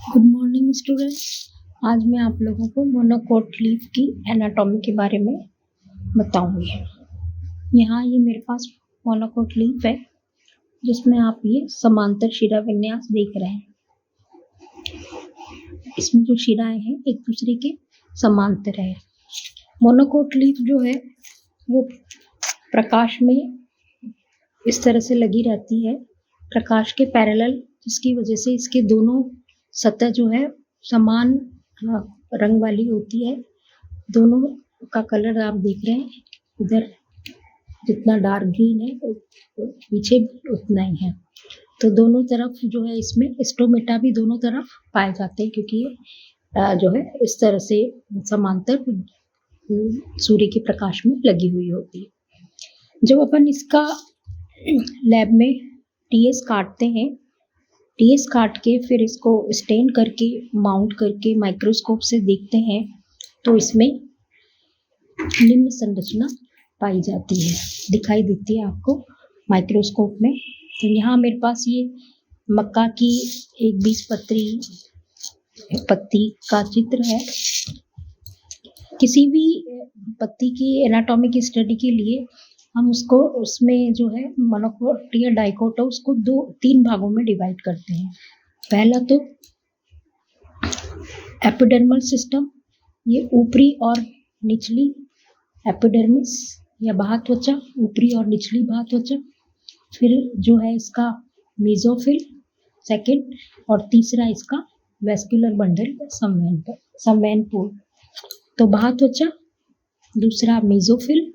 Good morning students. आज मैं आप लोगों को मोनोकोट लीफ की एनाटॉमी के बारे में बताऊंगी। यहाँ ये मेरे पास मोनोकोट लीफ है जिसमें आप ये समांतर शिरा विन्यास देख रहे हैं। इसमें जो शिराएं हैं एक दूसरे के समांतर है। मोनोकोट लीफ जो है वो प्रकाश में इस तरह से लगी रहती है, प्रकाश के पैरेलल, जिसकी वजह से इसके दोनों सतह जो है समान रंग वाली होती है। दोनों का कलर आप देख रहे हैं, इधर जितना डार्क ग्रीन है पीछे भी उतना ही है। तो दोनों तरफ जो है इसमें स्टोमेटा भी दोनों तरफ पाए जाते हैं, क्योंकि ये जो है इस तरह से समांतर सूर्य के प्रकाश में लगी हुई होती है। जब अपन इसका लैब में टीएस काटते हैं, टीएस काट के फिर इसको स्टेन करके माउंट करके माइक्रोस्कोप से देखते हैं, तो इसमें निम्न संरचना पाई जाती है, दिखाई देती है आपको माइक्रोस्कोप में। तो यहाँ मेरे पास ये मक्का की एक 20 पत्ती का चित्र है। किसी भी पत्ती की एनाटॉमिक स्टडी के लिए हम उसमें जो है मोनोकोट या डाइकोट उसको 2-3 भागों में डिवाइड करते हैं। पहला तो एपिडर्मल सिस्टम, ये ऊपरी और निचली एपिडर्मिस या बाह्य त्वचा, ऊपरी और निचली बाह्य त्वचा। फिर जो है इसका मेसोफिल सेकंड, और तीसरा इसका वेस्कुलर बंडल या संवहन पूल। तो बाह्य त्वचा, दूसरा मेसोफिल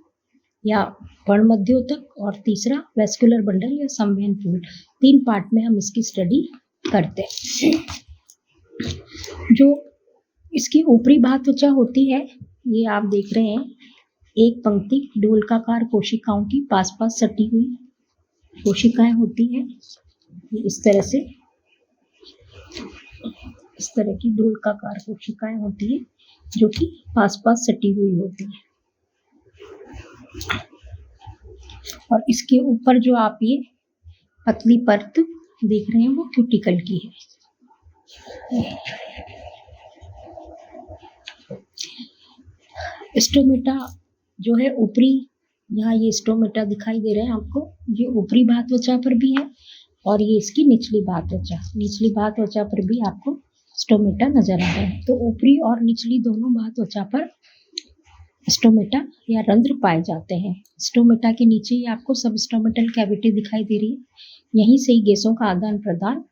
या पर्णमध्योतक, और तीसरा वेस्कुलर बंडल या संवहन पूल। 3 पार्ट में हम इसकी स्टडी करते हैं। जो इसकी ऊपरी बाह्य त्वचा होती है, ये आप देख रहे हैं, एक पंक्ति डोलकाकार कोशिकाओं की पास पास सटी हुई कोशिकाएं होती हैं। ये इस तरह की डोलकाकार कोशिकाएं होती है जो कि पास पास सटी हुई होती है। और इसके ऊपर जो आप ये पतली परत देख रहे हैं वो क्यूटिकल की है। स्टोमेटा जो है ऊपरी, यहाँ ये स्टोमेटा दिखाई दे रहे हैं आपको, ये ऊपरी बाह्य त्वचा पर भी है, और ये इसकी निचली बाह्य त्वचा पर भी आपको स्टोमेटा नजर आ रहा है। तो ऊपरी और निचली दोनों बाह्य त्वचा पर स्टोमेटा या रंध्र पाए जाते हैं। स्टोमेटा के नीचे ही आपको सबस्टोमेटल कैविटी दिखाई दे रही है, यहीं से ही गैसों का आदान प्रदान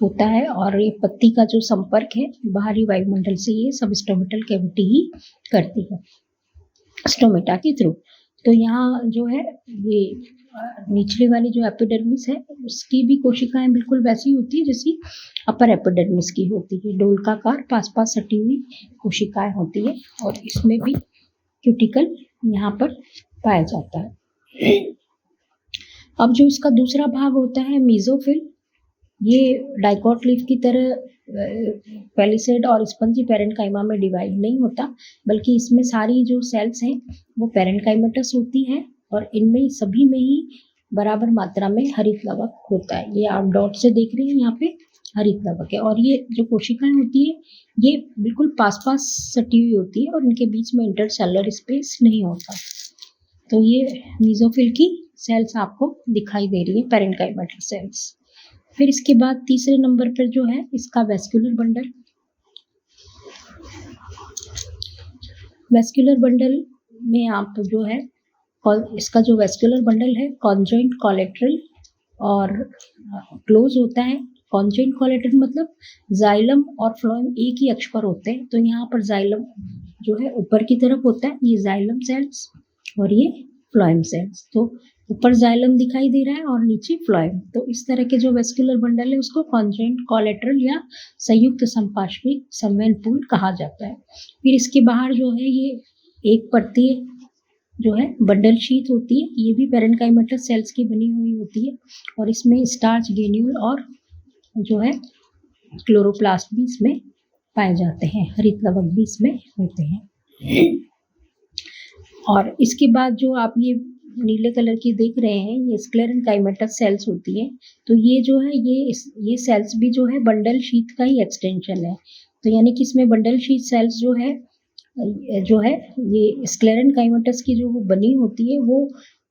होता है, और ये पत्ती का जो संपर्क है बाहरी वायुमंडल से ये सबस्टोमेटल कैविटी ही करती है स्टोमेटा के थ्रू। तो यहाँ जो है ये निचली वाली जो एपिडर्मिस है उसकी भी कोशिकाएं बिल्कुल वैसी होती है जैसी अपर एपिडर्मिस की होती है, डोलकाकार पास पास सटी हुई कोशिकाएं होती है, और इसमें भी क्यूटिकल यहाँ पर पाया जाता है। अब जो इसका दूसरा भाग होता है मेसोफिल, ये डाइकोट लीफ की तरह पैलिसेड और स्पंजी पैरेन्काइमा में डिवाइड नहीं होता, बल्कि इसमें सारी जो सेल्स हैं वो पैरेन्काइमेटस होती हैं, और इनमें सभी में ही बराबर मात्रा में हरित लवक होता है। ये आप डॉट से देख रहे हैं, यहाँ पे हरित लवक है, और ये जो कोशिकाएं होती है ये बिल्कुल पास पास सटी हुई होती है, और इनके बीच में इंटरसेलुलर स्पेस नहीं होता। तो ये मेसोफिल की सेल्स आपको दिखाई दे रही है, पैरेन्काइमेटल सेल्स। फिर इसके बाद तीसरे नंबर पर जो है इसका वेस्कुलर बंडल। वेस्कुलर बंडल में आप जो है इसका जो वेस्कुलर बंडल है कॉन्जॉइंट कोलेटरल और क्लोज होता है। कॉन्जॉइंट कोलेटरल मतलब जाइलम और फ्लोएम एक ही अक्ष पर होते हैं, तो यहाँ पर जाइलम जो है ऊपर की तरफ होता है, ये जाइलम सेल्स, और ये फ्लोएम सेल्स। तो ऊपर जाइलम दिखाई दे रहा है और नीचे फ्लोएम। तो इस तरह के जो वेस्कुलर बंडल है उसको कॉन्जॉइंट कोलेटरल या संयुक्त संपार्श्विक संवहन पूल कहा जाता है। फिर इसके बाहर जो है ये एक परतीय जो है बंडल शीथ होती है, ये भी पैरेन्काइमेटस सेल्स की बनी हुई होती है, और इसमें स्टार्च ग्रेन्यूल और जो है क्लोरोप्लास्ट भी इसमें पाए जाते हैं, हरित लवक भी इसमें होते हैं। और इसके बाद जो आप ये नीले कलर की देख रहे हैं ये स्क्लेरेंकाइमेटस सेल्स होती है। तो ये जो है ये सेल्स भी जो है बंडल शीथ का ही एक्सटेंशन है। तो यानी कि इसमें बंडल शीथ सेल्स जो है ये स्क्लेरेंकाइमेटस की जो बनी होती है वो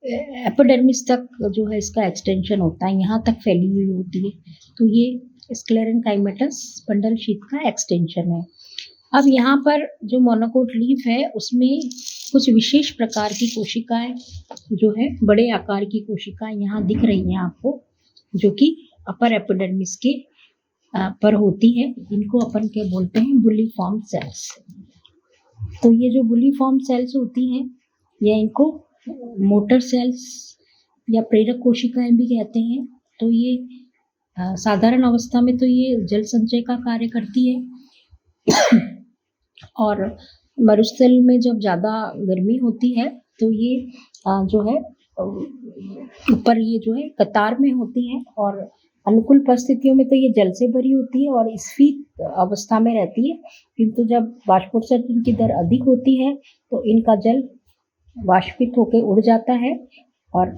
एपिडर्मिस तक जो है इसका एक्सटेंशन होता है, यहाँ तक फैली हुई होती है। तो ये स्क्लेरेंकाइमेटस बंडल शीथ का एक्सटेंशन है। अब यहाँ पर जो मोनोकोट लीफ है उसमें कुछ विशेष प्रकार की कोशिकाएं जो है बड़े आकार की कोशिकाएं यहाँ दिख रही हैं आपको, जो कि अपर एपिडर्मिस के पर होती है। इनको अपन क्या बोलते हैं, बुलिफॉर्म सेल्स। तो ये जो बुलिफॉर्म सेल्स होती हैं या इनको मोटर सेल्स या प्रेरक कोशिकाएं भी कहते हैं। तो ये साधारण अवस्था में तो ये जल संचय का कार्य करती है और मरुस्थल में जब ज़्यादा गर्मी होती है तो ये जो है ऊपर ये जो है कतार में होती है और अनुकूल परिस्थितियों में तो ये जल से भरी होती है और स्फीत अवस्था में रहती है। किंतु जब वाष्पोत्सर्जन की दर अधिक होती है तो इनका जल वाष्पित होकर उड़ जाता है और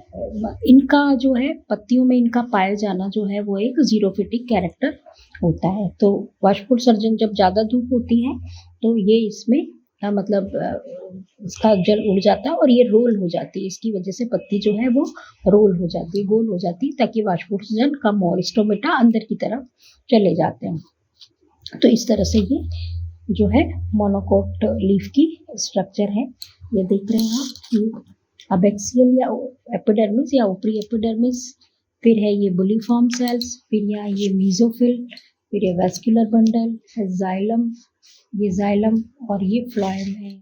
इनका जो है पत्तियों में इनका पाए जाना जो है वो एक जीरोफिटिक कैरेक्टर होता है। तो वाष्पोत्सर्जन जब ज़्यादा धूप होती है तो ये इसमें मतलब इसका जल उड़ जाता है और ये रोल हो जाती है। इसकी वजह से पत्ती जो है वो रोल हो जाती है, गोल हो जाती है, ताकि वाष्पोत्सर्जन कम हो और स्टोमेटा अंदर की तरफ चले जाते हैं। तो इस तरह से ये जो है मोनोकोट लीफ की स्ट्रक्चर है। ये देख रहे हैं आप, अबैक्सियल या एपिडर्मिस या ऊपरी एपिडर्मिस, फिर है ये बुलिफॉर्म सेल्स, फिर यहाँ ये मीजोफिल, फिर ये वेस्कुलर बंडल, जाइलम, ये जाइलम और ये फ्लोएम है।